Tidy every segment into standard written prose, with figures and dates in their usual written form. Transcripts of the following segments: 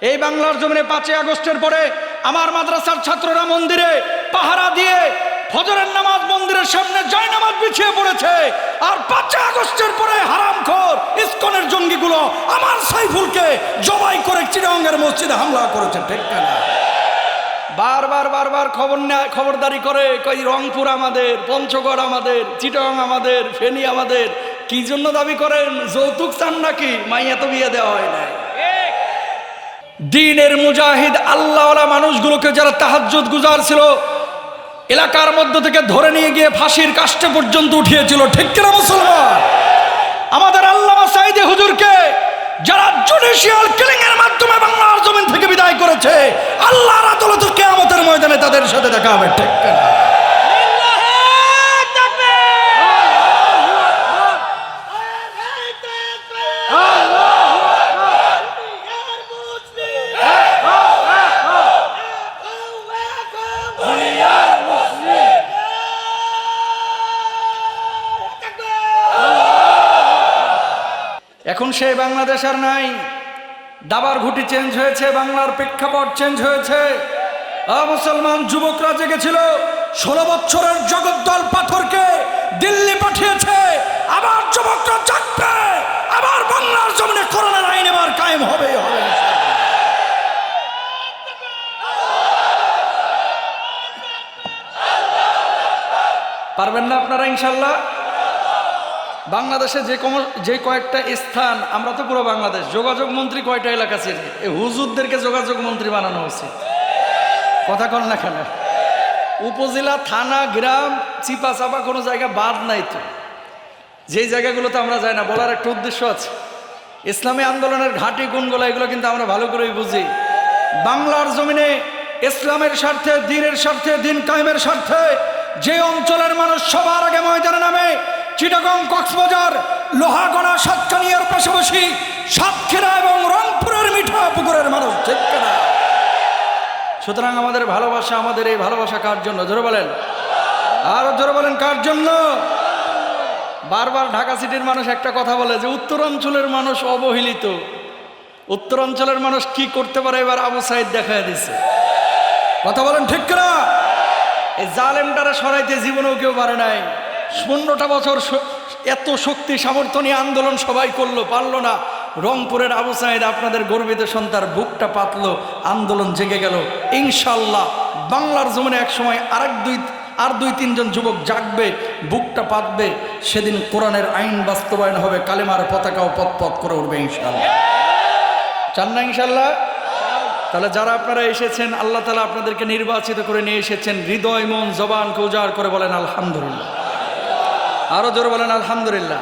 এই বাংলার জমিনে 5ই আগস্টের পরে আমার মাদ্রাসার ছাত্ররা মন্দিরে পাহারা দিয়ে ফজরের নামাজ মন্দিরের সামনে জায়নামাজ বিছিয়ে পড়েছে। আর 5ই আগস্টের পরে হারামখোর ইসকনের জঙ্গিগুলো আমার সাইফুলকে জবাই করে চিটাগাঙ্গের মসজিদে হামলা করেছে। ঠিক না? বারবার খবরদারি করে কই রংপুর আমাদের, পঞ্চগড় আমাদের, চিটাগাং আমাদের, ফেনী আমাদের। কি জন্য দাবি করেন? যৌতুক চান নাকি? মাইয়া তো বিয়ে দেওয়া হয় না। দ্বীনের মুজাহিদ আল্লাহওয়ালা মানুষগুলোকে যারা তাহাজ্জুদ গুজার ছিল এলাকার মধ্য থেকে ধরে নিয়ে গিয়ে ফাঁসির কাস্টে পর্যন্ত উঠিয়েছিল। ঠিক কিনা মুসলমান? আমাদের আল্লামা সাঈদী হুজুরকে যারা জুডিশিয়াল কিলিং এর মাধ্যমে বাংলার জমিন থেকে বিদায় করেছে, আল্লাহর আদালতে কিয়ামতের ময়দানে তাদের সাথে দেখা হবে। ঠিক কিনা? এখন সেই বাংলাদেশ আর নাই। দাবার ঘুঁটি চেঞ্জ হয়েছে, বাংলার প্রেক্ষাপট চেঞ্জ হয়েছে। মুসলমান যুবকরা জেগেছিল, 16 বছরের জগদ্দল পাথরকে দিল্লি পাঠিয়েছে। আবার যুবকরা জাগবে, আবার বাংলার জমিনে কোরআনের আইন এবার কায়েম হবে। পারবেন না আপনারা ইনশাল্লাহ? বাংলাদেশে যে কয়েকটা স্থান, আমরা তো পুরো বাংলাদেশ, যোগাযোগ মন্ত্রী কয়টা এলাকা ছিল? এই হুজুরদেরকে যোগাযোগ মন্ত্রী বানানো উচিত। কথা কন না কেন? উপজেলা, থানা, গ্রাম, চিপা চাপা কোনো জায়গা বাদ নাই তো। যেই জায়গাগুলোতে আমরা যাই না, বলার একটা উদ্দেশ্য আছে। ইসলামী আন্দোলনের ঘাঁটি কোনগুলো এগুলো কিন্তু আমরা ভালো করেই বুঝি। বাংলার জমিনে ইসলামের স্বার্থে, দ্বীনের স্বার্থে, দ্বীন কায়েমের স্বার্থে যে অঞ্চলের মানুষ সবার আগে ময়দানে নামে, চিটাগং, কক্সবাজার, লোহাগড়া, সাতকানিয়ার পাশাপাশি সাতক্ষীরা এবং রংপুরের মিঠা পুকুরের মানুষ। ঠিক না? সুতরাং আমাদের ভালোবাসা, আমাদের এই ভালোবাসা কার জন্য? জোরে বলেন, আরো জোরে বলেন, কার জন্য? বারবার ঢাকা সিটির মানুষ একটা কথা বলে যে উত্তরাঞ্চলের মানুষ অবহেলিত। উত্তরাঞ্চলের মানুষ কি করতে পারে এবার আবু সাইদ দেখায় দিছে। কথা বলেন ঠিক না? এই জালেমটারে সরাইতে জীবনেও কেউ পারে নাই। 15টা বছর এত শক্তি সামর্থ্য নিয়ে আন্দোলন সবাই করলো, পারলো না। রংপুরের আবু সাইদ আপনাদের গর্বিত সন্তান বুকটা পাতলো, আন্দোলন জেগে গেল। ইনশাল্লাহ বাংলার জমিনে এক সময় আর দুই তিনজন যুবক জাগবে, বুকটা পাতবে। সেদিন কোরআনের আইন বাস্তবায়ন হবে, কালেমার পতাকাও পথ করে উঠবে ইনশাল্লাহ। চান না ইনশাল্লাহ? তাহলে যারা আপনারা এসেছেন, আল্লাহ তাআলা আপনাদেরকে নির্বাচিত করে নিয়ে এসেছেন, হৃদয় মন জবানকে উজাড় করে বলেন আলহামদুলিল্লাহ। আরো জোরে বলেন আলহামদুলিল্লাহ।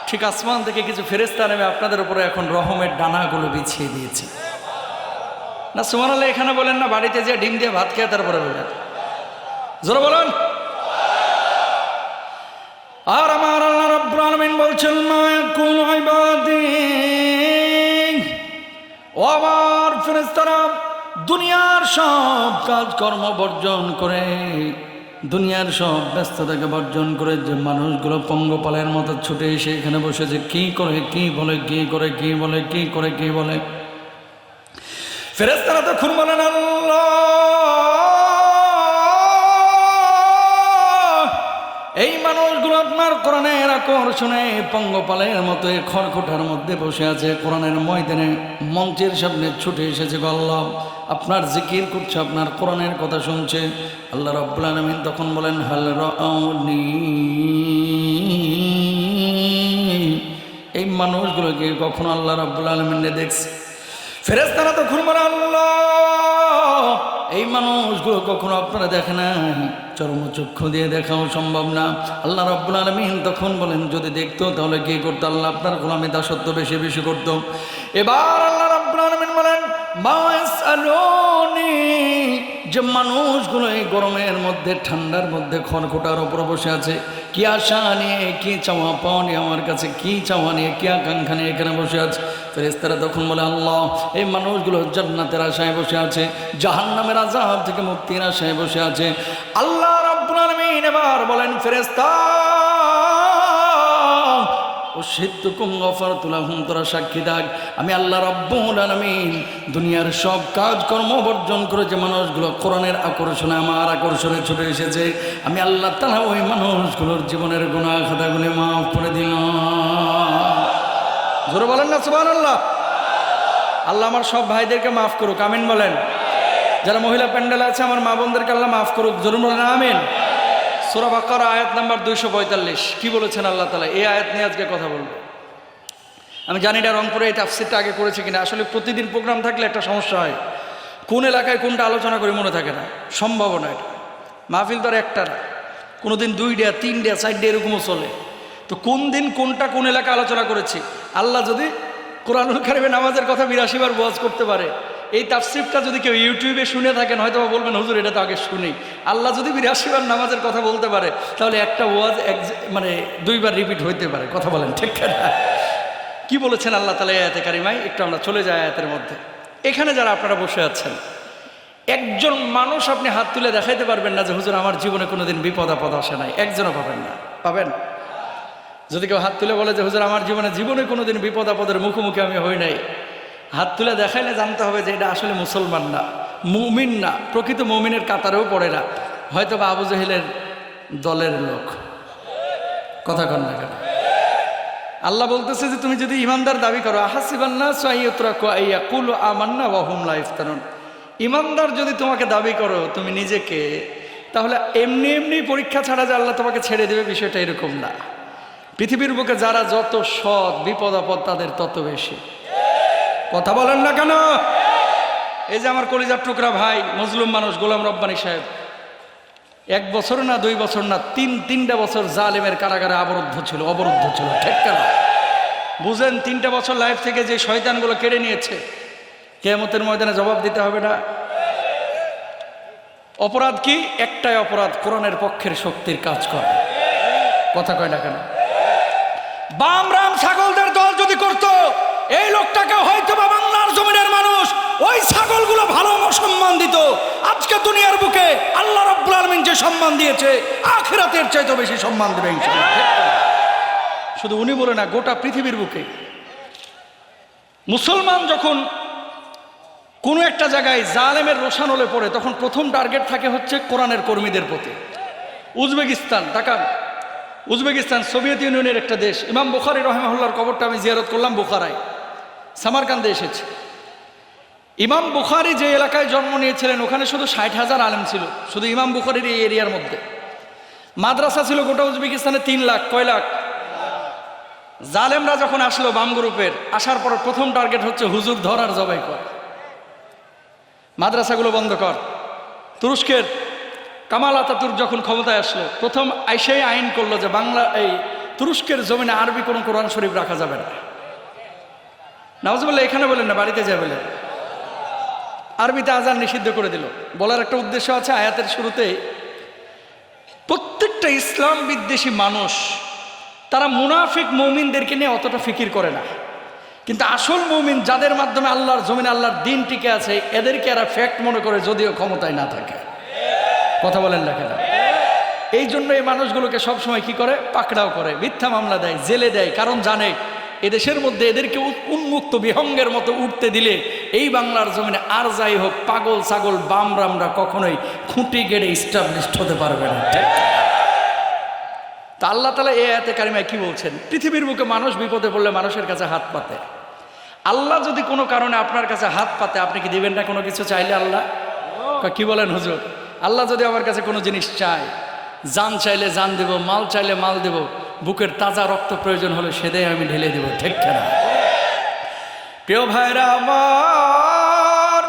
ঠিক আসমান থেকে কিছু ফেরেশতা নেমে আপনাদের উপরে এখন রহমের ডানাগুলো বিছিয়ে দিয়েছে। না সুবহানাল্লাহ এখানে বলেন না, বাড়িতে যে ডিম দিয়ে ভাত খেয়ে তারপরে বলেন। জোরে বলেন। আর আমার আল্লাহ রাব্বুল আলামিন বলছেন, মা ইয়াকুল ইবাদি, ও আমার ফেরেশতারা, দুনিয়ার সব কাজকর্ম বর্জন করে, দুনিয়ার সব ব্যস্ততাকে বর্জন করে যে মানুষগুলো পঙ্গপালের মতো ছুটে এসে এখানে বসেছে, কি করে কি বলে, কি করে কি বলে, কি করে কি বলে, ফেরেশতারা তখন বলেন আল্লাহ, এই মানুষগুলো আপনার কোরআনের আকর্ষণে পঙ্গপালের মতো খড়কুটার মধ্যে বসে আছে, কোরআনের ময়দানে মঞ্চের সামনে ছুটে এসেছে, আল্লাহ আপনার জিকির করছে, আপনার কোরআনের কথা শুনছে। আল্লাহ রাব্বুল আলামিন তখন বলেন, হাল রাআউনি, এই মানুষগুলোকে কখনো আল্লাহ রাব্বুল আলামিন দেখছে? ফেরেশতারা তখন বলে, আল্লাহ এই মানুষগুলো কখনো আপনারা দেখে না, চর্মচক্ষু দিয়ে দেখাও সম্ভব না। আল্লাহ রাব্বুল আলামিন তখন বলেন, যদি দেখতো তাহলে কি করতো? আল্লাহ আপনার গোলামি দাসত্ব বেশি বেশি করতো। এবার আল্লাহ রাব্বুল আলামিন বলেন, মা ইয়াসআলুনি, যে মানুষগুলো এই গরমের মধ্যে, ঠান্ডার মধ্যে খড়কুটার উপর বসে আছে, কি আশা নিয়ে, কি চাওয়া পাওয়া নিয়ে, আমার কাছে কি চাওয়া নিয়ে, কি আকাঙ্ক্ষা নিয়ে এখানে বসে আছে? ফেরেশতারা তখন বলে, আল্লাহ এই মানুষগুলো জান্নাতের আশায় বসে আছে, জাহান্নামের আযাব থেকে মুক্তির আশায় বসে আছে। আল্লাহ রাব্বুল আলামিন এবার বলেন, ফেরেশতা উশহিদতুকুম গফারতু লাহুম, তোরা সাক্ষী থাক আমি আল্লাহ রাব্বুল আলামিন দুনিয়ার সব কাজকর্ম বর্জন করে যে মানুষগুলো কোরআনের আকর্ষণে আমার আকর্ষণে ছুটে এসেছে, আমি আল্লাহ তাআলা ওই মানুষগুলোর জীবনের গুনাহ খাতাগুলি মাফ করে দিলাম। জোরে বলেন না সুবহানাল্লাহ। আল্লাহ আমার সব ভাইদেরকে মাফ করুক, আমিন বলেন। যারা মহিলা প্যান্ডেল আছে আমার মা বোনদেরকে আল্লাহ মাফ করুক, জোরে বলেন আমিন। সূরা বাকারা আয়াত নাম্বার 245 কি বলেছেন আল্লাহ তাআলা? এই আয়াত নিয়ে আজকে কথা বলবো। আমি জানি না রংপুরে এই তাফসীরটা আগে করেছি কিনা। আসলে প্রতিদিন প্রোগ্রাম থাকলে একটা সমস্যা হয়, কোন এলাকায় কোনটা আলোচনা করে মনে থাকে না, সম্ভাবনা এটা। মাহফিল তো আর একটা না, কোনোদিন 2টা 3টা 4টা এরকমও চলে। তো কোন দিন কোনটা কোন এলাকা আলোচনা করেছি, আল্লাহ যদি কোরআনুল কারীমে নামাজের কথা 82 বার ওয়াজ করতে পারে, এই তাফসীরটা যদি কেউ ইউটিউবে শুনে থাকেন হয়তো বলবেন হুজুর এটা তো আগে শুনি। আল্লাহ যদি 82 বার নামাজের কথা বলতে পারে তাহলে একটা ওয়াজ মানে 2 বার রিপিট হইতে পারে। কথা বলেন ঠিক না? কি বলেছেন আল্লাহ তাআলা এই আয়াতে কারিমায়? একটু আমরা চলে যাই আয়াতের মধ্যে। এখানে যারা আপনারা বসে আছেন, একজন মানুষ আপনি হাত তুলে দেখাইতে পারবেন না যে হুজুর আমার জীবনে কোনোদিন বিপদ আপদ আসে নাই, একজনও পাবেন না। পাবেন? যদি কেউ হাত তুলে বলে যে হুজুর আমার জীবনে কোনোদিন বিপদ আপদের মুখোমুখি আমি হই নাই, হাত তুলে দেখাইলে জানতে হবে যে এটা আসলে মুসলমান না, মুমিন না, প্রকৃত মুমিনের কাতারেও পড়ে না, হয়তো বা আবু জেহেলের দলের লোক। কথা কন না কেন? আল্লাহ বলতেছে যে তুমি যদি ইমানদার দাবি করো, আহাসিবান নাসু আন ইউতরাকু আন ইয়াকুলু আমান্না ওয়া হুম লা ইফতানুন, ইমানদার যদি তোমাকে দাবি করো তুমি নিজেকে, তাহলে এমনি এমনি পরীক্ষা ছাড়া যে আল্লাহ তোমাকে ছেড়ে দেবে বিষয়টা এরকম না। পৃথিবীর বুকে যারা যত সৎ, বিপদ আপদ তাদের তত বেশি। কথা বলেন না কেন? এই যে আমার কলিজার টুকরা ভাই মজলুম মানুষ গোলাম রব্বানী সাহেব, 1 বছর না 2 বছর না 3টা বছর জালেমের কারাগারে অবরুদ্ধ ছিল। ঠিক না? বুঝেন 3টা বছর লাইফ থেকে যে শয়তানগুলো কেড়ে নিয়েছে, কিয়ামতের ময়দানে জবাব দিতে হবে না? অপরাধ কি? একটাই অপরাধ, কোরআনের পক্ষের শক্তির কাজ করে। কথা কয় না কেন? বামরাম ছাগলদের দল যদি করত, এই লোকটাকে হয়তো বা বাংলার জমিনের মানুষ ওই ছাগলগুলো ভালো সম্মান দিত। আজকে দুনিয়ার বুকে আল্লাহ রাব্বুল আলামিন যে সম্মান দিয়েছে, আখিরাতের চাইতে বেশি সম্মান দেবে ইনশাআল্লাহ। শুধু উনি বলে না, গোটা পৃথিবীর বুকে মুসলমান যখন কোনো একটা জায়গায় জালেমের রোশানলে পড়ে, তখন প্রথম টার্গেট থাকে হচ্ছে কোরআনের কর্মীদের প্রতি। উজবেকিস্তান, তাকান, উজবেকিস্তান সোভিয়েত ইউনিয়নের একটা দেশ। ইমাম বুখারী রাহিমাহুল্লাহর কবরটা আমি জিয়ারত করলাম বুখারায়, সামারকান্দে এসেছি। ইমাম বুখারী যে এলাকায় জন্ম নিয়েছিলেন ওখানে শুধু 60,000 আলেম ছিল, শুধু ইমাম বুখারীর এই এরিয়ার মধ্যে। মাদ্রাসা ছিল গোটা উজবেকিস্তানে 3 লাখ। কয় লাখ? জালেমরা যখন আসলো বাম গ্রুপের, আসার পর প্রথম টার্গেট হচ্ছে হুজুর ধর আর জবাই কর, মাদ্রাসাগুলো বন্ধ কর। তুরস্কের কামাল আতাতুর্ক যখন ক্ষমতায় আসলো, প্রথম আইসাই আইন করলো যে বাংলা এই তুরস্কের জমিনে আরবি কোনো কোরআন শরীফ রাখা যাবে না। নাউজুবিল্লাহ, এখানে বলেন না, বাড়িতে যায় বলেন। আরবিতে আজান নিষিদ্ধ করে দিল। বলার একটা উদ্দেশ্য আছে, আয়াতের শুরুতে প্রত্যেকটা ইসলাম বিদ্বেষী মানুষ তারা মুনাফিক মুমিনদেরকে নিয়ে অতটা ফিকির করে না, কিন্তু আসল মুমিন যাদের মাধ্যমে আল্লাহর জমিনে আল্লাহর দিন টিকে আছে, এদেরকে এরা ফ্যাক্ট মনে করে যদিও ক্ষমতায় না থাকে। কথা বলেন না কেন? এই জন্য এই মানুষগুলোকে সবসময় কি করে? পাকড়াও করে, মিথ্যা মামলা দেয়, জেলে দেয়। কারণ জানে এদেশের মধ্যে এদেরকে উন্মুক্ত বিহঙ্গের মতো উঠতে দিলে এই বাংলার জমিনে আর যাই হোক পাগল ছাগল বামরামরা কখনোই খুঁটি গেড়ে ইস্টাবলিশড হতে পারবে না। তা আল্লাহ তাআলা এই আয়াতে কারিমায় কি বলছেন? পৃথিবীর বুকে মানুষ বিপদে পড়লে মানুষের কাছে হাত পাতে। আল্লাহ যদি কোনো কারণে আপনার কাছে হাত পাতে, আপনি কি দিবেন না কোনো কিছু চাইলে? আল্লাহ কি বলেন হুজুর? আল্লাহ যদি আমার কাছে কোনো জিনিস চায়, জান চাইলে জান দেব, মাল চাইলে মাল দেব, বুকের তাজা রক্ত প্রয়োজন হলে সেটাই আমি ঢেলে দেব। ঠিক না? প্রিয় ভাইরা আমার,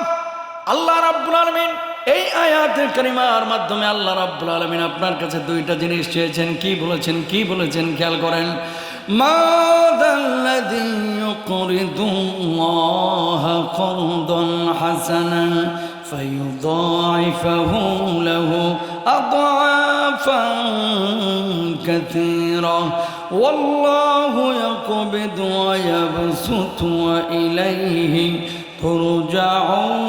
আল্লাহ রাব্বুল আলামিন এই আয়াতে কারিমার মাধ্যমে আল্লাহ রাব্বুল আলামিন আপনার কাছে 2টা জিনিস চেয়েছেন। কি বলেছেন? খেয়াল করেন। মাযাল্লাযী ইউকরিদুল্লাহা করদান হাসানান ফায়ুদাইফাহু লাহু আদআফান কাসীরা ওয়াল্লাহু ইয়াকবিদু ওয়া ইয়াবসুতু ওয়া ইলাইহি তুরজাউন।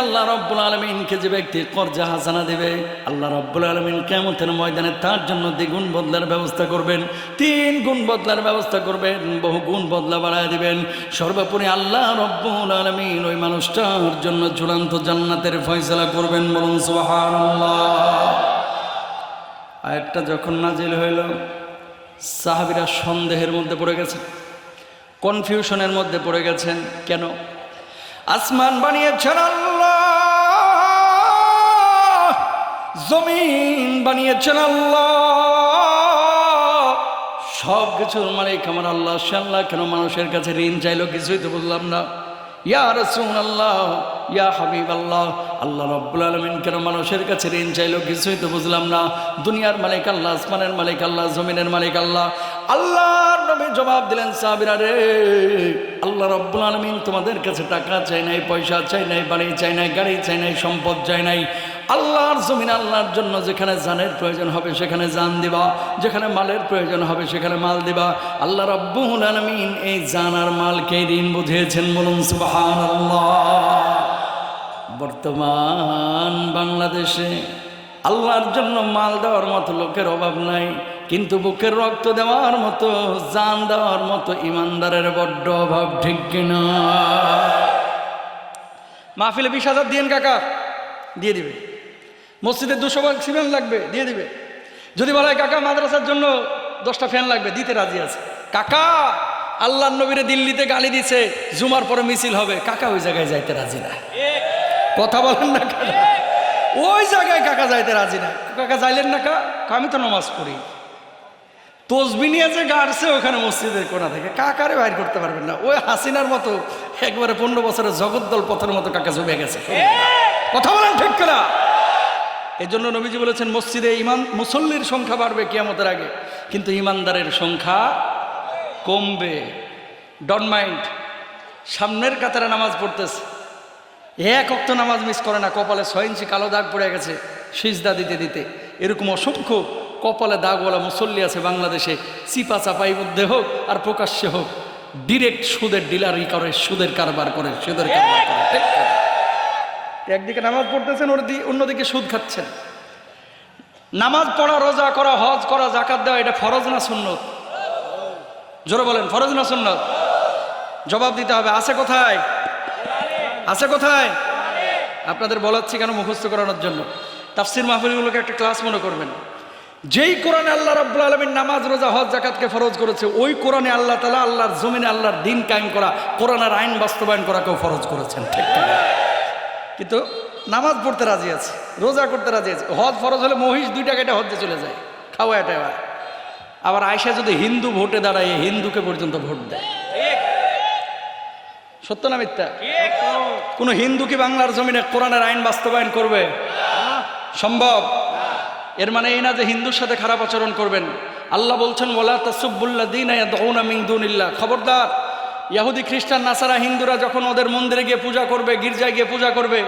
আল্লাহ রাব্বুল আলামিনকে যে ব্যক্তি কর্জা হাসানা দেবে, আল্লাহ রাব্বুল আলামিন কিয়ামতের ময়দানে তার জন্য দ্বিগুণ বদলার ব্যবস্থা করবেন, 3 গুণ বদলার ব্যবস্থা করবেন, বহু গুণ বদলা বাড়ায় দিবেন। সর্বোপরি আল্লাহ রাব্বুল আলামিন ওই মানুষটার জন্য চূড়ান্ত জান্নাতের ফয়সালা করবেন। বলুন সুবহানাল্লাহ। আয়াতটা যখন নাজিল হইল, সাহাবীরা সন্দেহের মধ্যে পড়ে গেছেন, কনফিউশনের মধ্যে পড়ে গেছেন। কেন? আসমান বানিয়েছেন আল্লাহ, জমিন বানিয়েছেন আল্লাহ, সব কিছুর মালিক আমার আল্লাহ। সে আল্লাহ কেন মানুষের কাছে ঋণ চাইলো? কিছুই তো বুঝলাম না। ইয়া রাসূলুল্লাহ, ইয়া হাবিবাল্লাহ, আল্লাহ রাব্বুল আলামিন কেন মানুষের কাছে ঋণ চাইলো? কিছুই তো বুঝলাম না। দুনিয়ার মালিক আল্লাহ, আসমানের মালিক আল্লাহ, জমিনের মালিক আল্লাহ। আল্লাহর নবী জবাব দিলেন, সাহাবীরা রে, আল্লাহ রাব্বুল আলামিন তোমাদের কাছে টাকা চাই নাই, পয়সা চাই নাই, বাড়ি চাই নাই, গাড়ি চাই নাই, সম্পদ চাই নাই। আল্লাহর জমিন আল্লাহর জন্য যেখানে জানের প্রয়োজন হবে সেখানে জান দিবা, যেখানে মালের প্রয়োজন হবে সেখানে মাল দিবা। আল্লাহ রাব্বুল আলামিন এই জান আর মালকে ঋণ বুঝিয়েছেন। বলুন সুবহানাল্লাহ। বর্তমান বাংলাদেশে আল্লাহর জন্য মাল দেওয়ার মতো লোকের অভাব নাই, কিন্তু বুকের রক্ত দেওয়ার মতো, জান দেওয়ার মতো ইমানদারের বড্ড অভাব, ঠিক কিনা? মাহফিলে 20,000 দিয়েন কাকা, দিয়ে দিবে। মসজিদে 200 ভাগ সিমেন্ট লাগবে, দিয়ে দিবে। যদি বলা হয় কাকা মাদ্রাসার জন্য 10টা ফ্যান লাগবে, দিতে রাজি আছে। কাকা আল্লাহর নবীরে দিল্লিতে গালি দিছে, জুমার পরে মিছিল হবে, কাকা ওই জায়গায় যাইতে রাজি না। কথা বলেন না কাকা, ওই জায়গায় কাকা যাইতে রাজি না। কাকা যাইলেন না? আমি তো নামাজ পড়ি। তসবি নিয়ে যে গাড়ছে ওখানে মসজিদের কোণা থেকে, কাকারে বাইর করতে পারবেন না। ওই হাসিনার মতো একবারে 15 বছরের জগদ্দল পথের মতো কাকা জমে গেছে। কথা বলেন ঠিক কিনা? এই জন্য নবীজি বলেছেন, মসজিদে মুসল্লির সংখ্যা বাড়বে কিয়ামতের আগে, কিন্তু ইমানদারের সংখ্যা কমবে। ডন মাইন্ড। সামনের কাতারে নামাজ পড়তেছে, এক ওয়াক্ত নামাজ মিস করে না, কপালে 6 ইঞ্চি কালো দাগ পড়ে গেছে সিজদা দিতে দিতে। এরকম অসংখ্য কপালে দাগওয়ালা মুসল্লি আছে বাংলাদেশে, চিপা চাপাই মধ্যে হোক আর প্রকাশ্যে হোক, ডিরেক্ট সুদের ডিলারি করে, সুদের কারবার করে, সুদের কারবার করে। একদিকে নামাজ পড়তেছেন, অন্যদিকে সুদ খাচ্ছেন। নামাজ পড়া, রোজা করা, হজ করা, যাকাত দেওয়া, এটা ফরজ না সুন্নত? জোরে বলেন, ফরজ না সুন্নত? জবাব দিতে হবে। আছে কোথায়? আছে কোথায়? আপনাদের বলাচ্ছি কেন? মুখস্থ করানোর জন্য। তাফসির মাহফিলগুলোকে একটা ক্লাস মনে করবেন। যেই কোরআনে আল্লাহ রাব্বুল আলামিন নামাজ, রোজা, হজ, যাকাতকে ফরজ করেছে, ওই কোরআনে আল্লাহ তাআলা আল্লাহর জমিনে আল্লাহর দিন কায়েম করা, কোরআনের আইন বাস্তবায়ন করাকেও ফরজ করেছেন, ঠিক না? কিন্তু নামাজ পড়তে রাজি আছে, রোজা করতে রাজি আছে। হজ ফরজ হলে মহিষ 2 টাকা হজ্জে চলে যায়, খাওয়া এটা। আবার আয়েশা যদি হিন্দু ভোটে দাঁড়ায়, হিন্দুকে পর্যন্ত ভোট দেয়। সত্য না মিথ্যা? কোন হিন্দু কি বাংলার জমিনে কোরআনের আইন বাস্তবায়ন করবে? সম্ভব? এর মানে এই না যে হিন্দুর সাথে খারাপ আচরণ করবেন। আল্লাহ বলছেন, ওয়ালা তাসুব্বুল্লাযীনা ইয়াদউনা মিন দুনিল্লাহ। খবরদার, ইহুদি, খ্রিস্টান, নাসারা, হিন্দুরা যখন ওদের মন্দিরে গিয়ে পূজা করবে, গির্জায় গিয়ে পূজা করবে,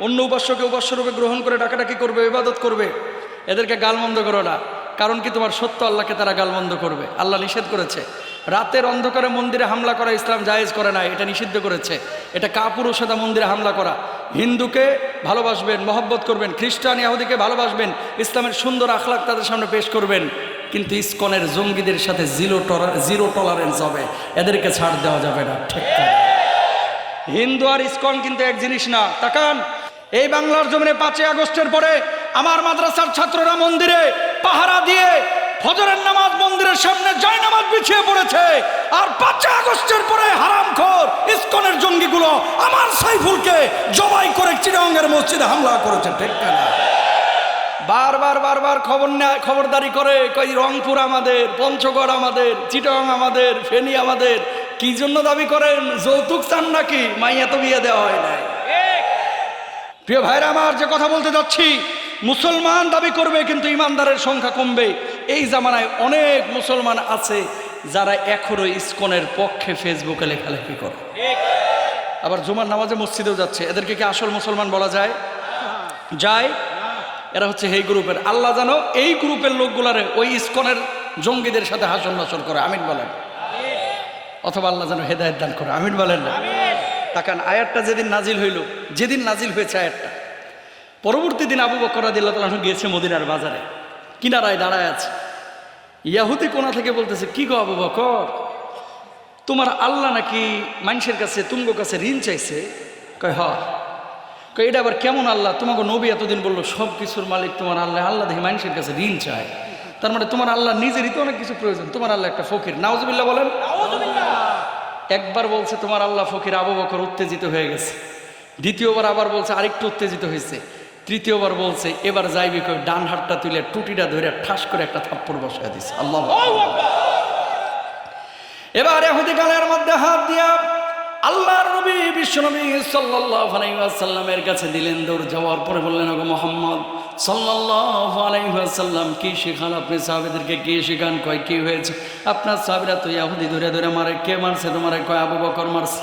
অন্য উপাস্যকে উপাস্যরূপে গ্রহণ করে ডাকাডাকি করবে, ইবাদত করবে, এদেরকে গালমন্দ করো না। কারণ কি? তোমার সত্য আল্লাহকে তারা গালমন্দ করবে। আল্লাহ নিষেধ করেছে। রাতের অন্ধকারে মন্দিরে হামলা করা ইসলাম জায়েজ করে না, এটা নিষিদ্ধ করেছে। এটা কাপুরুষতা মন্দিরে হামলা করা। হিন্দুকে ভালোবাসবেন, মহব্বত করবেন, খ্রিস্টান ইহুদিকে ভালোবাসবেন, ইসলামের সুন্দর আখলাক তাদের সামনে পেশ করবেন, কিন্তু ইসকনের জঙ্গিদের সাথে জিরো টলারেন্স হবে, এদেরকে ছাড় দেওয়া যাবে না, ঠিক না? হিন্দু আর ইসকন কিন্তু এক জিনিস না। তাকান, এই বাংলার জমিনে 5ই আগস্টের পরে আমার মাদ্রাসার ছাত্ররা মন্দিরে পাহারা দিয়ে ফজরের নামাজ মন্দিরের সামনে জয়নামাজ বিছিয়ে পড়েছে। আর 5ই আগস্টের পরে হারামখোর ইসকনের জঙ্গিগুলো আমার সাইফুলকে জবাই করে চিটাগাংয়ের মসজিদে হামলা করেছে, ঠিক না? বারবার খবরদারি করে, কই রংপুর আমাদের, পঞ্চগড় আমাদের, চিটাগাং আমাদের, ফেনী আমাদের। কি জন্য দাবি করেন? যৌতুক চান নাকি? মাইয়া তো বিয়ে দেওয়া হয় নাই। প্রিয় ভাইরা আমার, যে কথা বলতে যাচ্ছি, মুসলমান দাবি করবে কিন্তু ইমানদারের সংখ্যা কমবে। এই জামানায় অনেক মুসলমান আছে যারা এখনো ইসকনের পক্ষে ফেসবুকে লেখালেখি করে, আবার জুমার নামাজে মসজিদেও যাচ্ছে। এদেরকে কি আসল মুসলমান বলা যায়? যায়? এরা হচ্ছে এই গ্রুপের। আল্লাহ জানো এই গ্রুপের লোকগুলারে ওই ইসকনের জঙ্গিদের সাথে হাসর নাসর করে। আমিন বলেন। অথবা আল্লাহ যেন হেদায়েত দান করে। আমিন বলেন না? তাকান, আয়াতটা যেদিন নাজিল হইল, যেদিন নাজিল হয়েছে আয়াতটা, পরবর্তী দিন আবু বকর রাদিয়াল্লাহু তাআলা গিয়েছে মদিনার বাজারে, কিনারায় দাঁড়ায় আছে। ইয়াহুদি কোণা থেকে বলতেছে, কি গো আবু বকর, তোমার আল্লাহ নাকি মানুষের কাছে তুঙ্গ কাছে ঋণ চাইছে? কয় হ্যাঁ। কয় এটা আবার কেমন আল্লাহ? তোমাকে নবী এতদিন বললো সব কিছুর মালিক তোমার আল্লাহ, আল্লাহ দেখি মানুষের কাছে ঋণ চায়, তার মানে তোমার আল্লাহ নিজেরই তো অনেক কিছু প্রয়োজন, তোমার আল্লাহ একটা ফকির। নাউজুবিল্লাহ বলেন। একবার বলছে তোমার আল্লাহ ফকির, আবু বকর উত্তেজিত হয়ে গেছে। দ্বিতীয়বার আবার বলছে, আরেকটু উত্তেজিত হয়েছে। তৃতীয়বার বলছে, এবার যাইবি কই, ডান হাতটা তুলে টুটিটা ধরে ঠাস করে একটা থাপ্পড় বসায় দিছে। আল্লাহ। এবার ইহুদি গালের মধ্যে হাত দিয়া আল্লাহর নবী বিশ্বনবী সাল্লাল্লাহু আলাইহি ওয়াসাল্লামের কাছে দিলেন। দৌড় যাওয়ার পরে বললেন, ওগো মুহাম্মদ সাল্লাল্লাহু আলাইহি ওয়াসাল্লাম, কি শিখান আপনি সাহাবীদেরকে? কি শিখান? কয় কি হয়েছে? আপনার সাহাবীরা তো ইহুদি ধরে ধরে মারে। কে মারছে তোমারে? কয় আবু বকর মারছে।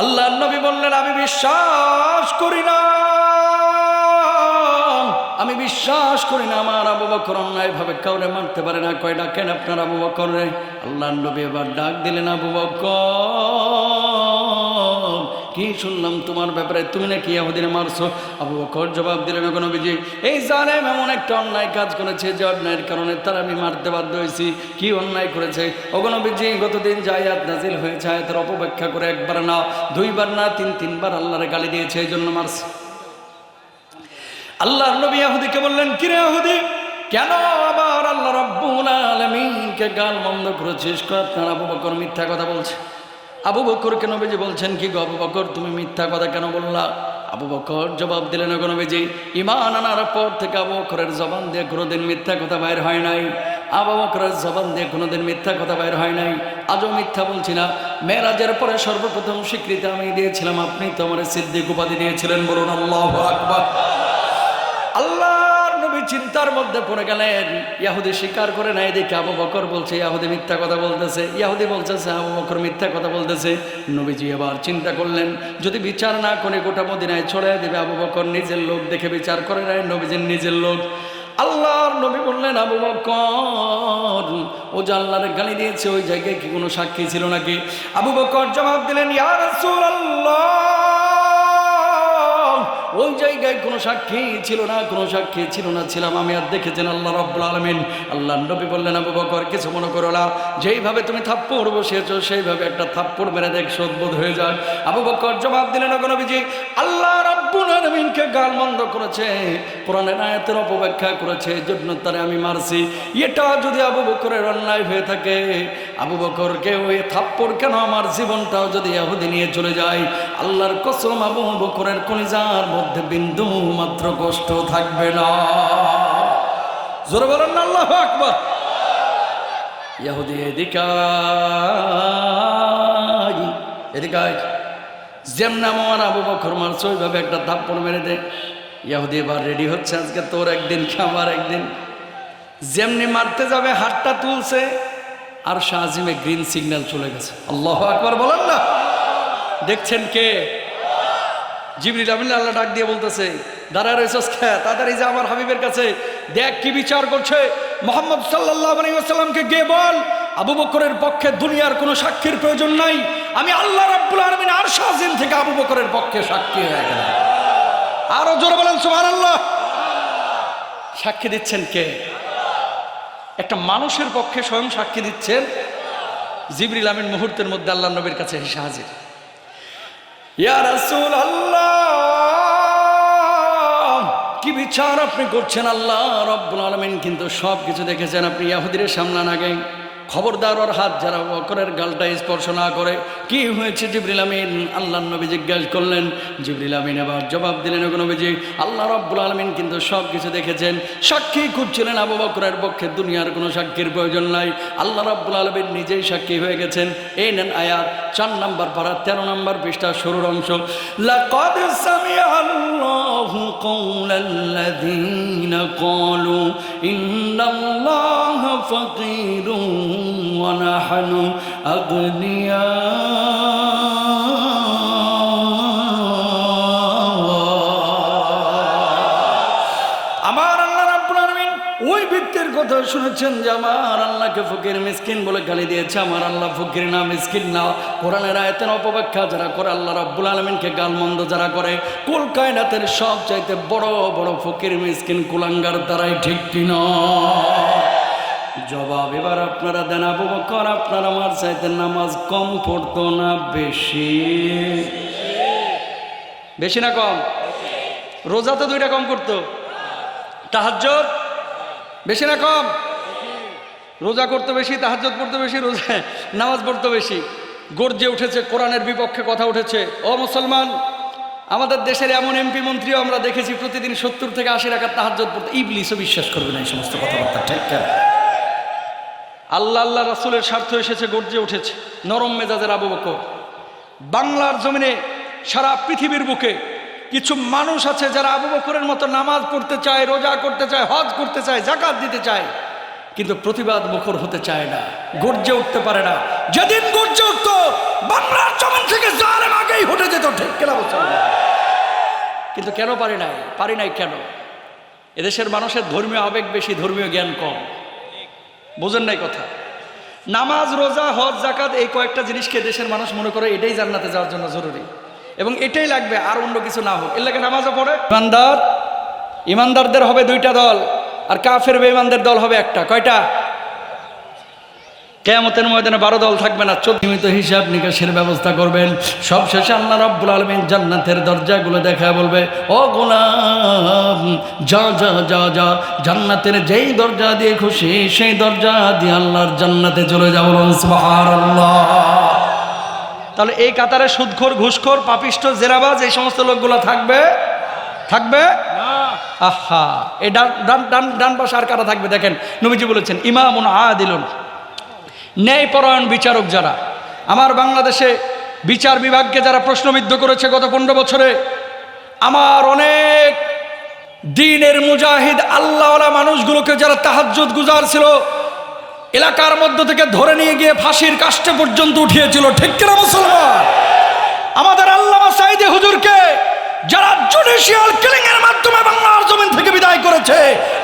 আল্লাহর নবী বললেন, আমি বিশ্বাস করি না, আমি বিশ্বাস করি না আমার আবু বকর অন্যায় ভাবে কাউরে মারতে পারে না। কয় ডাকেন আপনার আবু বকর রে। আল্লাহর নবী এবার ডাক দিলেন, আবু বকর, কি শুনলাম তোমার ব্যাপারে, তুমি নাকি ইহুদিরে মারছো? আবু বকর জবাব দিলেন, ওগো নবীজি, এই জালেম এমন একটা অন্যায় কাজ করেছে যে অন্যায়ের কারণে তার আমি মারতে বাধ্য হয়েছি। কি অন্যায় করেছে? ওগো নবীজি, গতদিন যে আয়াত নাজিল হয়েছে আয়াতের অপব্যাখ্যা করে একবার না, দুইবার না, তিনবার আল্লাহরে গালি দিয়েছে, এই জন্য মারছে। আল্লাহর নবী ইহুদিকে বললেন, কিরে ইহুদি, কেন আবার আল্লাহ রাব্বুল আলামিনকে গাল মন্দ করেছিস? আপনার আবু বকর মিথ্যা কথা বলছে। আবু বকরকে নবীজি বলছেন, কি গো আবু বকর, তুমি মিথ্যা কথা কেন বললা? আবু বকর জবাব দিলেন, ওগো নবীজি, ঈমান আনার পর থেকে আবু বকরের জবান দিয়ে কোনোদিন মিথ্যা কথা বাইর হয় নাই। আবু বকরের জবান দিয়ে কোনোদিন মিথ্যা কথা বাইর হয় নাই, আজও মিথ্যা বলছি না। মেরাজের পরে সর্বপ্রথম স্বীকৃতি আমি দিয়েছিলাম, আপনি তো আমার সিদ্দিক উপাধি দিয়েছিলেন। বলুন আল্লাহু আকবার। আল্লাহর নবী চিন্তার মধ্যে পড়ে গেলেন। ইহুদি স্বীকার করে নাই দেখে আবু বকর বলছে ইহুদি মিথ্যা কথা বলতেছে। ইহুদি বলতেছে আবু বকর মিথ্যা কথা বলতেছে। নবীজি আবার চিন্তা করলেন, যদি বিচার না করে গোটা মদিনায় ছড়াই দেবে। আবু বকর নিজের লোক দেখে বিচার করে নাই, নবীজির নিজের লোক। আল্লাহর নবী বললেন, আবু বকর, ও যে আল্লাহর গালি দিয়েছে ওই জায়গায় কি কোনো সাক্ষী ছিল নাকি? আবু বকর জবাব দিলেন, ইয়া রাসূলুল্লাহ, ওই জায়গায় কোনো সাক্ষী ছিল না, কোনো সাক্ষী ছিল না, ছিলাম আমি আর দেখেছেন আল্লাহ রাব্বুল আলামিন। আল্লাহর নবী বললেন, আবু বকর কিছু মনে করো না, যেইভাবে তুমি থাপ্পড় বসিয়েছো সেইভাবে একটা থাপ্পড় মেরে দেখ, শোধবোধ হয়ে যায়। আবু বকর জবাব দিলেন, ওগো নবীজি, আল্লাহ রাব্বুল আলামিনকে গালমন্দ করেছে, কোরআনের আয়াতের অপব্যাখ্যা করেছে, এই জন্য তারে আমি মারছি। এটা যদি আবু বকরের অন্যায় হয়ে থাকে, আবু বকরকে ওই থাপ্পড় কেন, আমার জীবনটাও যদি ইহুদি নিয়ে চলে যায়, আল্লাহর কসম আবু বকরের কলিজার মধ্যে বিন্দু মাত্র কষ্ট থাকবে না। জোরে বলেন না আল্লাহু আকবার। ইহুদি এদিকে যেমন আমার আবু বকর মারছে ওইভাবে একটা থাপ্পড় মেরে দে। ইহুদি এবার রেডি হচ্ছে, আজকে তোর একদিন আমার একদিন। যেমনি মারতে যাবে হাতটা তুলছে আর শাহজিমে গ্রিন সিগন্যাল চলে গেছে। আল্লাহু আকবার বলেন না। দেখছেন কে? জিবরিল আমিন আল্লাহ ডাক দিয়ে বলতেছে, দাঁড়া রয়েছস কে? তাড়াতাড়ি যা আমার হাবিবের কাছে, দেখ কি বিচার করছে। মুহাম্মদ সাল্লাল্লাহু আলাইহি ওয়াসাল্লামকে গিয়ে বল, আবু বকরের পক্ষে দুনিয়ার কোনো সাক্ষীর প্রয়োজন নাই, আমি আল্লাহ রাব্বুল আলামিন আরশ আজিম থেকে আবু বকরের পক্ষে সাক্ষী হয়ে গেলাম। আরো জোরে বলেন সুবহানাল্লাহ। সাক্ষী দিচ্ছেন কে? একটা মানুষের পক্ষে স্বয়ং সাক্ষী দিচ্ছেন জিবরিল আমিন। মুহূর্তের মধ্যে আল্লাহর নবীর কাছে এসে হাজির। ইয়া রাসূলুল্লাহ, কি বিচার আপনি করছেন? আল্লাহ রাব্বুল আলামিন কিন্তু সব কিছু দেখেছেন। আপনি ইহুদির সামনে না গে, খবরদার ওর হাত যারা বকরের গালটা স্পর্শ না করে। কি হয়েছে জিবরিল আমিন? আল্লাহর নবী জিজ্ঞাসা করলেন। জিবরিল আমিন এবার জবাব দিলেন, ওগো নবীজি, আল্লাহ রাব্বুল আলামিন কিন্তু সব কিছু দেখেছেন। সাক্ষী খুঁজছিলেন আবু বকরের পক্ষে দুনিয়ার কোনো সাক্ষীর প্রয়োজন নাই, আল্লাহ রাব্বুল আলামিন নিজেই সাক্ষী হয়ে গেছেন। এই নেন আয়াত 4 নম্বর পারা 13 নম্বর পৃষ্ঠা শুরুর অংশ। লাকাদ সামিআল্লাহু কাওলাল্লাযীনা ক্বালু ইন্নাল্লাহা ফাকীরুন ওয়া নাহনু আগনিয়া। আমার আল্লাহ রাব্বুল আলামিন ওই ব্যক্তির কথা শুনেছেন যে আমার আল্লাহকে ফকির মিসকিন বলে গালি দিয়েছে। আমার আল্লাহ ফকির না, মিসকিন না। কোরআনের আয়াতের অপব্যাখ্যা যারা করে, আল্লাহ রাব্বুল আলামিনকে গালমন্দ যারা করে, কুল কায়নাতের সবচাইতে বড় বড় ফকির মিসকিন কুলাঙ্গার তারাই, ঠিক কিনা? জবাব এবার আপনারা দেন। আবু বকর আপনার আমার চাইতে নামাজ কম পড়তো না বেশি? বেশি না কম? রোজা তো 2টা কম করতো। তাহাজ্জুদ বেশি না কম? রোজা করতে বেশি, তাহাজ্জুদ পড়তে বেশি, রোজা নামাজ পড়তে বেশি। গর্জে উঠেছে, কোরআনের বিপক্ষে কথা উঠেছে। ও মুসলমান, আমাদের দেশের এমন এমপি মন্ত্রীও আমরা দেখেছি প্রতিদিন 70 থেকে 80 রাকাত তাহাজ্জুদ পড়তে। ইবলিসও বিশ্বাস করবে না এই সমস্ত কথাবার্তা, ঠিক কেন? আল্লাহ আল্লাহ রাসূলের স্বার্থ এসেছে, গর্জে উঠেছে নরম মেজাজের আবু বকর। বাংলার জমিনে, সারা পৃথিবীর বুকে কিছু মানুষ আছে যারা আবু বকরের মতো নামাজ পড়তে চায়, রোজা করতে চায়, হজ করতে চায়, যাকাত দিতে চায়, কিন্তু প্রতিবাদ মুখর হতে চায় না, গর্জে উঠতে পারে না। যেদিন গর্জে উঠতো বাংলার জমিন থেকে জালেম আগেই উঠে যেত, ঠিক কেনা বলছেন? কিন্তু কেন পারি নাই কেন? এদেশের মানুষের ধর্মীয় আবেগ বেশি, ধর্মীয় জ্ঞান কম। বোঝেন নাই কথা? নামাজ, রোজা, হজ, যাকাত এই কয়েকটা জিনিসকে দেশের মানুষ মনে করে এটাই জান্নাতে যাওয়ার জন্য জরুরি এবং এটাই লাগবে, আর অন্য কিছু না হোক। এর লাগে নামাজও পড়ে। ইমানদারদের হবে 2টা দল, আর কাফের বেঈমানদের দল হবে একটা। কয়টা? কিয়ামতের ময়দানে 12 দল থাকবে না, 14 হিসাব নিকাশের ব্যবস্থা করবেন। সবশেষে আল্লাহ রাব্বুল আলামিন জান্নাতের দরজাগুলো দেখা বলবে, ও গোলাম, যা যা যা যা, জান্নাতের যেই দরজা দিয়ে খুশি সেই দরজা দিয়ে আল্লাহর জান্নাতে চলে যাও। সুবহানাল্লাহ। তাহলে এই কাতারে সুদখোর, ঘুষখোর, পাপিষ্ট, জেরাবাজ এই সমস্ত লোকগুলো থাকবে না। আহা, এই ডান পাশে আর কারা থাকবে? দেখেন, নবীজি বলেছেন ইমামুন আদিলুন, ন্যায়পরায়ণ বিচারক যারা। আমার বাংলাদেশে বিচার বিভাগকে যারা প্রশ্নবিদ্ধ করেছে গত 15 বছরে, আমার অনেক দ্বীনের মুজাহিদ আল্লাহওয়ালা মানুষগুলোকে যারা তাহাজ্জুদ গুজার ছিল, এলাকার মধ্য থেকে ধরে নিয়ে গিয়ে ফাঁসির কাস্টে পর্যন্ত উঠিয়েছিল, ঠিক কিনা মুসলমান? আমাদের আল্লামা সাঈদী হুজুরকে যারা জুডিশিয়াল কিলিং এর মাধ্যমে বাংলার জমিন থেকে বিদায় করেছে,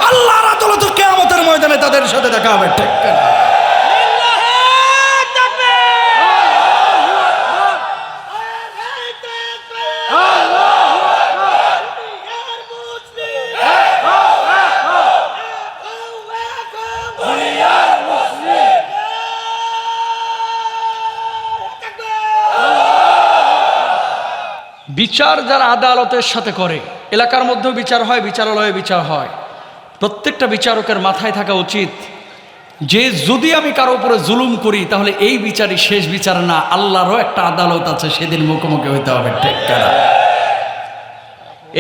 আল্লাহর আদালতে কিয়ামতের ময়দানে তাদের সাথে দেখা হবে, ঠিক কিনা? বিচার যারা আদালতের সাথে করে, এলাকার মধ্যেও বিচার হয়, বিচারালয়ে বিচার হয়, প্রত্যেকটা বিচারকের মাথায় থাকা উচিত যে যদি আমি কারো উপরে জুলুম করি তাহলে এই বিচারই শেষ বিচার না, আল্লাহরও একটা আদালত আছে, সেদিন মুখোমুখি হইতে হবে, ঠিক কিনা?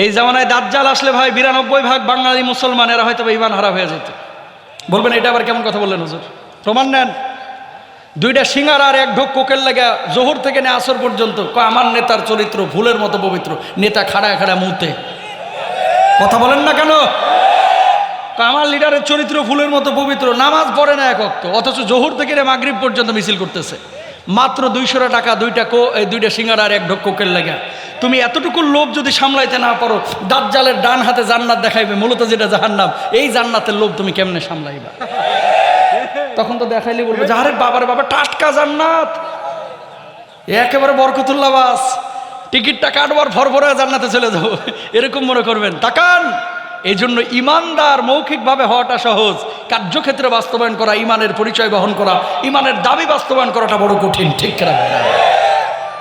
এই জামানায় দাজ্জাল আসলে ভাই 92% বাঙালি মুসলমান এরা হয়তো ঈমান হারা হয়ে যেত। বলবেন এটা আবার কেমন কথা বললেন হুজুর? প্রমাণ নেন। 2টা সিঙ্গার আর 1 ঢোক কোকের লাগা জোহর থেকে নিয়ে আসর পর্যন্ত আমার নেতার চরিত্র ফুলের মতো পবিত্র, নেতা খাড়ায় খাড়া মুতে। কথা বলেন না কেন? আমার লিডারের চরিত্র ফুলের মতো পবিত্র, নামাজ পড়ে না 1 ওয়াক্ত, অথচ জোহর থেকে মাগরিব পর্যন্ত মিছিল করতেছে। মাত্র 200 টাকা 2টা সিঙ্গার আর 1 ঢোক কোকের লাগা। তুমি এতটুকু লোভ যদি সামলাইতে না পারো, দাজ্জালের ডান হাতে জান্নাত দেখাইবে, মূলত যেটা জাহান্নাম, এই জান্নাতের লোভ তুমি কেমনে সামলাইবা? তখন তো দেখাইলে বলবে যে আরে বাবারে বাবা, টাটকা জান্নাত, একেবারে বরকতুল্লাহ বাস, টিকিটটা কাটবার ভরভরে জান্নাতে চলে যাবো, এরকম মনে করবেন। তাকান, এই জন্য ইমানদার মৌখিকভাবে হওয়াটা সহজ, কার্যক্ষেত্রে বাস্তবায়ন করা, ইমানের পরিচয় বহন করা, ইমানের দাবি বাস্তবায়ন করাটা বড় কঠিন, ঠিক রাখবে।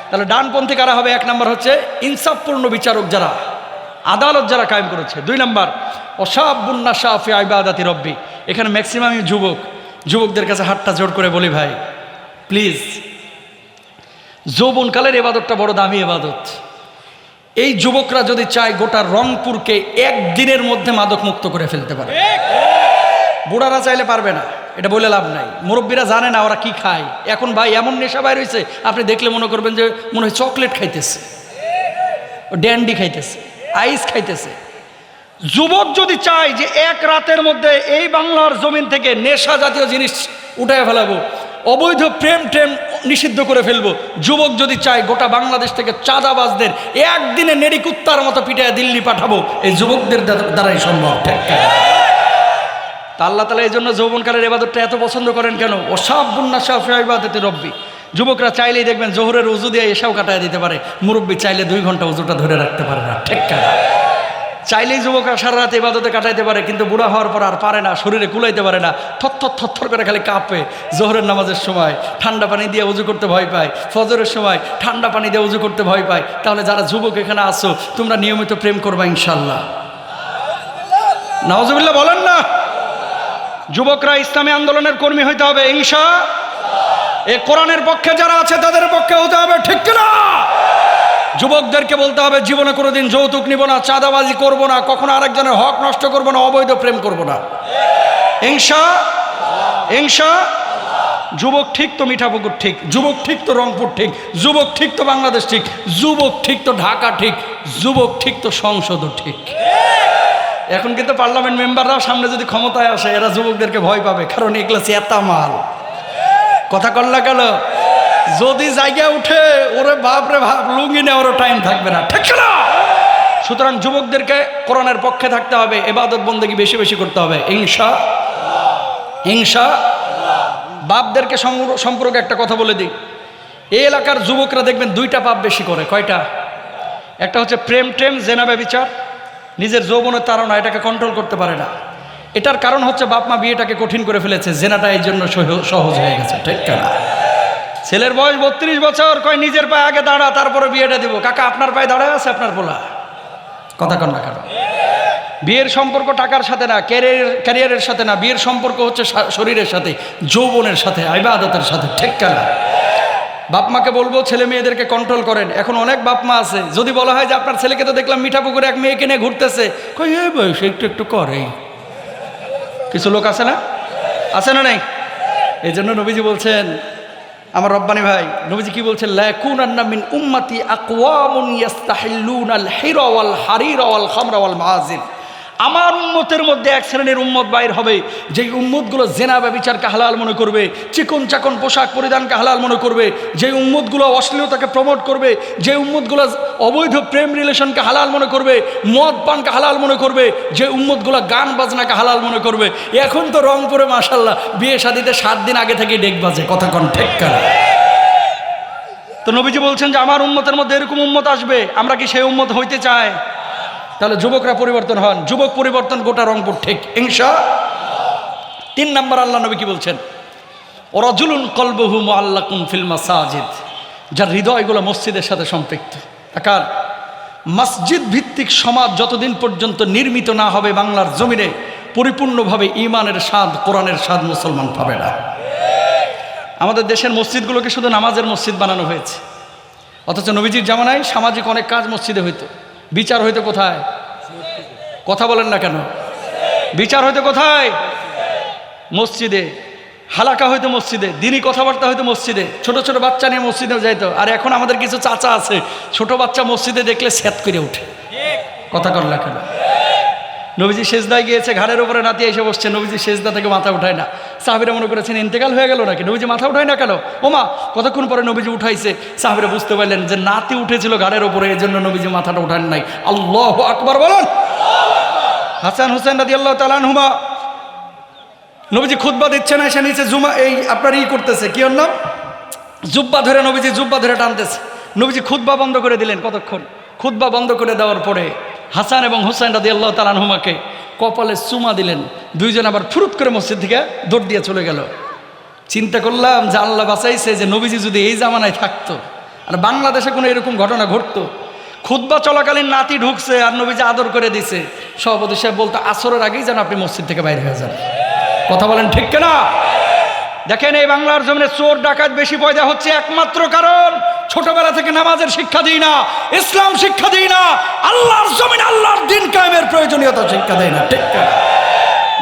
তাহলে ডানপন্থী কারা হবে? 1 নম্বর হচ্ছে ইনসাফপূর্ণ বিচারক যারা, আদালত যারা কায়েম করেছে। 2 নম্বর অসাবুন নাশা ফি ইবাদাতি রব্বি। এখানে ম্যাক্সিমামই যুবকদের কাছে হাতটা জোর করে বলি ভাই, প্লিজ, যৌবনকালের ইবাদতটা বড় দামি ইবাদত। এই যুবকরা যদি চায় গোটা রংপুরকে 1 দিনের মধ্যে মাদক মুক্ত করে ফেলতে পারে। বুড়ারা চাইলে পারবে না, এটা বলে লাভ নাই। মুরব্বীরা জানে না ওরা কি খায়। এখন ভাই এমন নেশা বাইর হয়েছে, আপনি দেখলে মনে করবেন যে মনে হয় চকলেট খাইতেছে, ড্যান্ডি খাইতেছে, আইস খাইতেছে। যুবক যদি চায় যে 1 রাতের মধ্যে এই বাংলার জমিন থেকে নেশা জাতীয় জিনিস উঠায় ফেলাবো, অবৈধ প্রেম নিষিদ্ধ করে ফেলবো, যুবক যদি চায় গোটা বাংলাদেশ থেকে চাঁদাবাজদের একদিনে নেড়ি কুত্তার মতো পিটায় দিল্লি পাঠাবো, এই যুবকদের দ্বারাই সম্ভব, ঠিক? আল্লাহ তাআলা এই জন্য যৌবনকালের ইবাদতটা এত পছন্দ করেন কেন? ওয়াশাবুন নাশা ফি ইবাদাতি রব্বি। যুবকরা চাইলেই দেখবেন জোহরের উজু দিয়ে এশাও কাটায় দিতে পারে, মুরব্বী চাইলে 2 ঘন্টা উজুটা ধরে রাখতে পারে না, ঠিক না? চাইলেই যুবকরা সারা রাত ইবাদতে কাটাইতে পারে, কিন্তু বুড়া হওয়ার পর আর পারে না, শরীরে কুলাইতে পারে না, থরথর করে খালি কাঁপে। জোহরের নামাজের সময় ঠান্ডা পানি দিয়ে উজু করতে ভয় পায়, ফজরের সময় ঠান্ডা পানি দিয়ে উজু করতে ভয় পায়। তাহলে যারা যুবক এখানে আসো, তোমরা নিয়মিত প্রেম করবা ইনশাল্লাহ। নাউজুবিল্লাহ বলেন না? যুবকরা ইসলামী আন্দোলনের কর্মী হইতে হবে ইনশাআল্লাহ। এই কোরআনের পক্ষে যারা আছে তাদের পক্ষে হতে হবে, ঠিক কিনা? যুবকদেরকে বলতে হবে জীবনে কোনোদিন যৌতুক নিব না, চাঁদাবাজি করব না, কখনো আরেকজনের হক নষ্ট করব না, অবৈধ প্রেম করব না ইনশাআল্লাহ। যুবক ঠিক তো মিঠাপুকুর ঠিক, যুবক ঠিক তো রংপুর ঠিক, যুবক ঠিক তো বাংলাদেশ ঠিক, যুবক ঠিক তো ঢাকা ঠিক, যুবক ঠিক তো সংসদও ঠিক। এখন কিন্তু পার্লামেন্ট মেম্বাররাও সামনে যদি ক্ষমতায় আসে, এরা যুবকদেরকে ভয় পাবে, কারণ এগুলো চেতা মাল। কথা কল্লা গেল, যদি জায়গা উঠে ওরে বাপ রে বাপ, লুঙ্গি নেওয়ারও টাইম থাকবে না, ঠিক না? সুতরাং যুবকদেরকে কোরআনের পক্ষে থাকতে হবে, ইবাদত বন্দেগী বেশি বেশি করতে হবে ইনশাআল্লাহ। বাপদেরকে সম্পর্কে একটা কথা বলে দিই, এই এলাকার যুবকরা দেখবেন 2টা পাপ বেশি করে। কয়টা? একটা হচ্ছে প্রেম টেম, জেনা ব্যভিচার, নিজের যৌবনের তাড়না, এটাকে কন্ট্রোল করতে পারে না। এটার কারণ হচ্ছে বাপ মা বিয়েটাকে কঠিন করে ফেলেছে, জেনাটা এই জন্য সহজ হয়ে গেছে, ঠিক না? ছেলের বয়স 32 বছর, কয় নিজের পায়ে আগে দাঁড়া, তারপরে বিয়েটা দিব। কাকা, আপনার পায়ে দাঁড়ায় আছে আপনার পোলা? কথা কন না কেন? বিয়ের সম্পর্ক টাকার সাথে না, ক্যারিয়ারের সাথে না, বিয়ের সম্পর্ক হচ্ছে শরীরের সাথে, যৌবনের সাথে, ইবাদতের সাথে, ঠিক না? বাপ মাকে বলবো ছেলে মেয়েদেরকে কন্ট্রোল করেন। এখন অনেক বাপ মা আছে, যদি বলা হয় যে আপনার ছেলেকে তো দেখলাম মিঠাপুকুরে এক মেয়েকে নিয়ে ঘুরতেছে, কই এই বয়সে একটু করে। কিছু লোক আছে না, আছে না নাই? এই জন্য নবীজি বলছেন, আমার রব্বানি ভাই, নবীজি কি বলছেন? লা ইয়াকুনান্না মিন উম্মতি আকওয়ামুন ইস্তাহিল্লুনাল হিরা ওয়াল হারিরা ওয়াল খামরা ওয়াল মাআজিব। আমার উম্মতের মধ্যে এক শ্রেণীর উম্মত বাইর হবে, যেই উম্মতগুলো জেনা ব্যভিচারকে হালাল মনে করবে, চিকন চাকন পোশাক পরিধানকে হালাল মনে করবে, যেই উম্মতগুলো অশ্লীলতাকে প্রমোট করবে, যে উম্মতগুলো অবৈধ প্রেম রিলেশনকে হালাল মনে করবে, মদ পানকে হালাল মনে করবে, যে উম্মতগুলো গান বাজনাকে হালাল মনে করবে। এখন তো রংপুরে মাশাআল্লাহ বিয়ে শাদিতে 7 দিন আগে থেকে ডেক বাজে, কথা কোন ঠিক না? তো নবীজি বলছেন যে আমার উম্মতের মধ্যে এরকম উম্মত আসবে, আমরা কি সেই উম্মত হইতে চাই? তাহলে যুবকরা পরিবর্তন হন, যুবক পরিবর্তন গোটা রংপুর ঠিক ইনশাআল্লাহ। 3 নম্বর আল্লাহ নবী কি বলছেন? ওয়ারাজুলুন কলবুহু মুআল্লাকুন ফিল মাসাজিদ, যার হৃদয়গুলো মসজিদের সাথে সম্পৃক্ত। কারণ মসজিদ ভিত্তিক সমাজ যতদিন পর্যন্ত নির্মিত না হবে বাংলার জমিনে, পরিপূর্ণভাবে ঈমানের স্বাদ, কোরআনের স্বাদ মুসলমান পাবে না। আমাদের দেশের মসজিদগুলোকে শুধু নামাজের মসজিদ বানানো হয়েছে, অথচ নবীজির জামানায় সামাজিক অনেক কাজ মসজিদে হইতো। বিচার হইতো কোথায়? কথা বলেন না কেন? বিচার হইতো কোথায়? মসজিদে। হালাকা হইতো মসজিদে, দিনই কথাবার্তা হইতো মসজিদে, ছোট ছোট বাচ্চা নিয়ে মসজিদে যাইতো। আর এখন আমাদের কিছু চাচা আছে, ছোট বাচ্চা মসজিদে দেখলে স্যাত করে ওঠে, কথা কন না কেন? নবীজি সেজদায় গিয়েছে, ঘাড়ের উপরে নাতি এসে বসছে, নবীজি সেজদা থেকে মাথা উঠায় না। সাহাবীরা মনে করেছেন ইন্তেকাল হয়ে গেল নাকি, নবীজি মাথা উঠায় না কেন? ওমা, কতক্ষণ পরে নবীজি উঠাইছে। সাহাবীরা বুঝতে পারলেন যে নাতি উঠেছিল ঘাড়ের উপরে, এই জন্য নবীজি মাথাটা উঠান নাই। আল্লাহু আকবার বলেন। হাসান হুসেন রাদিয়াল্লাহু তাআলা আনহুমা, নবীজি খুতবা দিচ্ছে না, এসে নিচে আপনার করতেছে, কি ওর নাম, জুব্বা ধরে, নবীজি জুব্বা ধরে টানতেছে। নবীজি খুতবা বন্ধ করে দিলেন। কতক্ষণ? খুতবা বন্ধ করে দেওয়ার পরে হাসান এবং হুসাইন রাদিয়াল্লাহু তাআলা আনহুমাকে কপালে চুমা দিলেন। দুইজন আবার ফুরুত করে মসজিদ থেকে দৌড় দিয়ে চলে গেল। চিন্তা করলাম যে আল্লাহ বাঁচাইছে যে নবীজি যদি এই জামানায় থাকতো, আর বাংলাদেশে কোনো এরকম ঘটনা ঘটতো, খুতবা চলাকালীন নাতি ঢুকছে আর নবীজি আদর করে দিছে, সভাপতি সাহেব বলতো আসরের আগেই যেন আপনি মসজিদ থেকে বাইরে হয়ে যান। কথা বলেন ঠিক কিনা? দেখেন এই বাংলার জমিনে চোর ডাকাত বেশি পয়দা হচ্ছে একমাত্র কারণ ছোটবেলা থেকে নামাজের শিক্ষা দিই না, ইসলাম শিক্ষা দিই না, আল্লাহর জমিনে আল্লাহর দ্বীন কায়েমের প্রয়োজনীয়তা শিক্ষা দেয় না, ঠিক কিনা?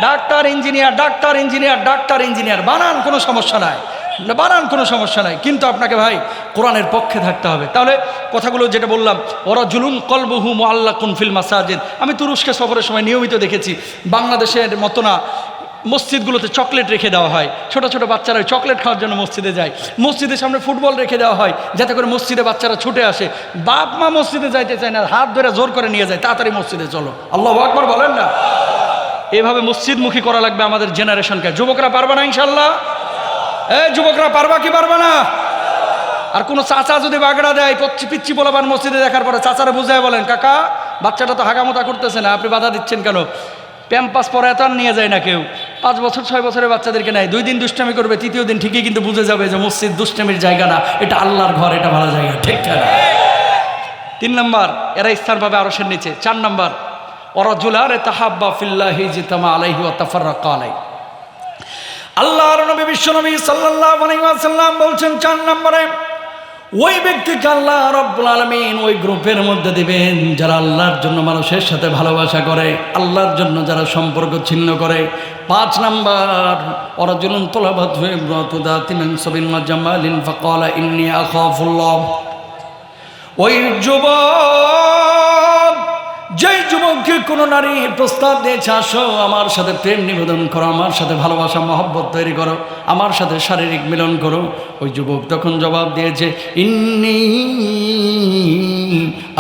Doctor engineer, doctor engineer, doctor engineer বানান, কোনো সমস্যা নাই, বানান কোনো সমস্যা নাই, কিন্তু আপনাকে ভাই কোরআনের পক্ষে থাকতে হবে। তাহলে কথাগুলো যেটা বললাম, ওরা জুলুন কলবহু মুআল্লাকুন ফিল মাসাজিদ। আমি তুরস্কে সফরের সময় নিয়মিত দেখেছি, বাংলাদেশের মতো না, মসজিদগুলোতে চকলেট রেখে দেওয়া হয়, ছোট ছোট বাচ্চারা চকলেট খাওয়ার জন্য মসজিদে যায়। মসজিদের সামনে ফুটবল রেখে দেওয়া হয় যাতে করে মসজিদে বাচ্চারা ছুটে আসে। বাপ মা মসজিদে যাইতে চায় না, হাত ধরে জোর করে নিয়ে যায়, তাড়াতাড়ি মসজিদে চলো। আল্লাহু আকবার বলেন না? এভাবে মসজিদমুখী করা লাগবে আমাদের জেনারেশনকে। যুবকরা পারবা না ইনশাল্লাহ? যুবকরা পারবা কি পারবা না? আর কোনো চাচা যদি বাগড়া দেয়, পিচ্ছি পোলাপান মসজিদে দেখার পরে চাচারা বুঝায় বলেন, কাকা বাচ্চাটা তো হাগামোতা করতেছে না, আপনি বাধা দিচ্ছেন কেন? প্যাম্পাস পরে এত আর নিয়ে যায় না কেউ। 5 বছর 6 বছরের বাচ্চাদেরকে নেয়, 2 দিন দুষ্টামি করবে, 3য় দিন ঠিকই কিন্তু বুঝে যাবে যে মসজিদ দুষ্টামির জায়গা না, এটা আল্লাহর ঘর, এটা ভালো জায়গা। ঠিক না? 3 নম্বর, এরা স্থান পাবে আরশের নিচে। 4 নম্বর, ওয়ারাজুলান তাহাব্বা ফিল্লাহি জিতামা আলাইহি ওয়া তাফাররাকা আলাইহি। আল্লাহর নবী বিশ্বনবী সাল্লাল্লাহু আলাইহি ওয়াসাল্লাম বলছেন 4 নম্বরে, ওই ব্যক্তিকে আল্লাহ রাব্বুল আলামিন ওই গ্রুপের মধ্যে দিবেন যারা আল্লাহর জন্য মানুষের সাথে ভালোবাসা করে, আল্লাহর জন্য যারা সম্পর্ক ছিন্ন করে। 5 নাম্বার, ওয়ারাজুলুন তালাবাত ইমরাতু যাতি মানসাবিন ওয়া জামালিন ফাকালা ইন্নী আখাফুল্লাহ। ওই যুবক, যেই যুবককে কোনো নারী প্রস্তাব দিয়েছে, আসো আমার সাথে প্রেম নিবেদন করো, আমার সাথে ভালোবাসা মহব্বত তৈরি করো, আমার সাথে শারীরিক মিলন করো, ওই যুবক তখন জবাব দিয়েছে, ইন্নী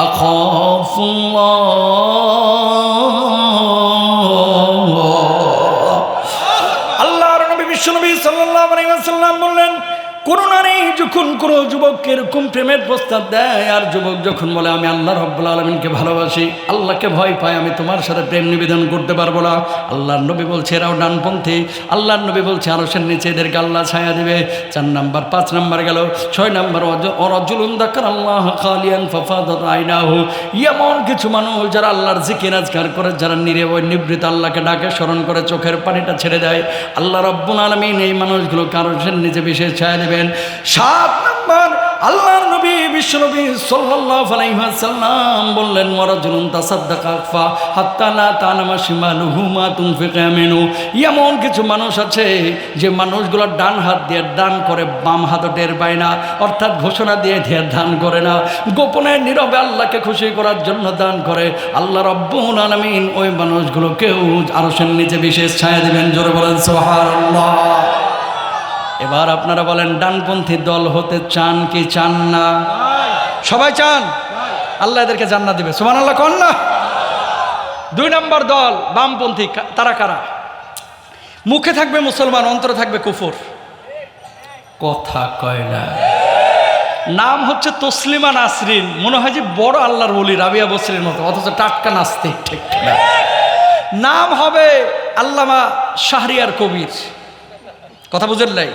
আখাফুল্লাহ। আল্লাহর নবী বিশ্বনবী সাল্লাল্লাহু আলাইহি ওয়াসাল্লাম বললেন, কোন নারী যখন কোনো যুবককে এরকম প্রেমের প্রস্তাব দেয়, আর যুবক যখন বলে আমি আল্লাহ রাব্বুল আলামিনকে ভালোবাসি, আল্লাহকে ভয় পাই, আমি তোমার সাথে প্রেম নিবেদন করতে পারবো না, আল্লাহর নবী বলছে এরাও ডানপন্থী। আল্লাহর নবী বলছে আরশের নিচে এদেরকে আল্লাহ ছায়া দেবে। 4 নাম্বার। 5 নাম্বার গেল। 6 নাম্বার, ওয়ারাজুলুন যাকারাল্লাহ খালিয়ান ফাফাদাত আইনাহু। এমন কিছু মানুষ যারা আল্লাহর জিকির আজকার করে, যারা নিরবয় নিবৃত আল্লাহকে ডাকে, স্মরণ করে, চোখের পানিটা ছেড়ে দেয়, আল্লাহ রাব্বুল আলামিন এই মানুষগুলোকে আরশের নিচে বিশেষ ছায়া দেবে। 7 নম্বর, আল্লাহর নবী বিশ্বনবী সাল্লাল্লাহু আলাইহি ওয়াসাল্লাম বললেন, ওয়ারাজুলুন তাসাদ্দাকা হাত্তা লা তা'লামা শিমালুহু মা তুনফিকু ইয়ামিনুহু। এমন কিছু মানুষ আছে যে মানুষগুলো ডান হাত দিয়ে দান করে, বাম হাতও টের পায় না, অর্থাৎ ঘোষণা দিয়ে দান করে না, গোপনে নীরবে আল্লাহকে খুশি করার জন্য দান করে। আল্লাহ রাব্বুল আলামিন ওই মানুষগুলোকেও আরশের নিচে বিশেষ ছায়া দিবেন। জোরে বলেন সুবহানাল্লাহ। এবার আপনারা বলেন, ডানপন্থী দল হতে চান কি চান না? সবাই চান। আল্লাহ এদেরকে জান্নাত দিবে। সুবহানাল্লাহ কোন না? 2 নম্বর দল বামপন্থী। তারা কারা? মুখে থাকবে মুসলমান, অন্তরে থাকবে কুফর। কথা কয় না। নাম হচ্ছে তসলিমা নাসরিন, মনে হয় যে বড় আল্লাহর ওলি, রাবিয়া বসরির মতো, অথচ টাটকা নাস্তিক। ঠিক না? নাম হবে আল্লামা শাহরিয়ার কবির। কথা বুঝেন নাই?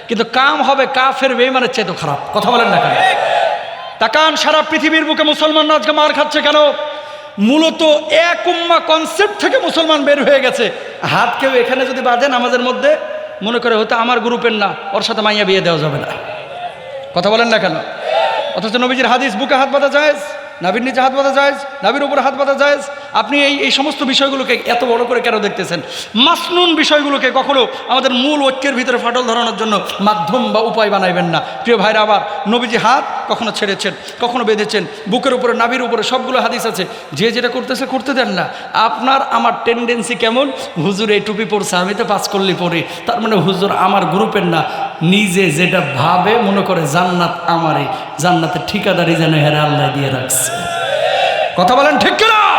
কিন্তু কাম হবে কাফের বেঈমানের চাইতে খারাপ। কথা বলেন না কেন? তাকান, সারা পৃথিবীর বুকে মুসলমানরা আজকে মার খাচ্ছে কেন? মূলত এক উম্মাহ কনসেপ্ট থেকে মুসলমান বের হয়ে গেছে। হাত কেউ এখানে যদি বাঁধে নামাজের মধ্যে, মনে করে হয়তো আমার গ্রুপের না, ওর সাথে মাইয়া বিয়ে দেওয়া যাবে না। কথা বলেন না কেন? অথচ নবীজির হাদিস, বুকে হাত বাঁধা জায়েজ, নাভির নিচে হাত বাঁধা জায়েজ, নাভির উপরে হাত বাঁধা জায়েজ। আপনি এই সমস্ত বিষয়গুলোকে এত বড় করে কেন দেখতেছেন? মাসনুন বিষয়গুলোকে কখনো আমাদের মূল ঐক্যের ভিতরে ফাটল ধরানোর জন্য মাধ্যম বা উপায় বানাইবেন না। প্রিয় ভাইরা, আবার নবীজি হাত কখনো ছেড়েছেন, কখনো বেঁধেছেন, বুকের উপরে, নাভির উপরে, সবগুলো হাদিস আছে। যে যেটা করতেছে করতে দেন না। আপনার আমার টেন্ডেন্সি কেমন? হুজুর এই টুপি পরছে, আমি তো 5 কল্লি পরি, তার মানে হুজুর আমার গ্রুপের না। নিজে যেটা ভাবে মনে করে জান্নাত আমারই, জান্নাতের ঠিকাদারি যেন হেরে আল্লাহ দিয়ে রাখছে। কথা বলেন ঠিক কিনা?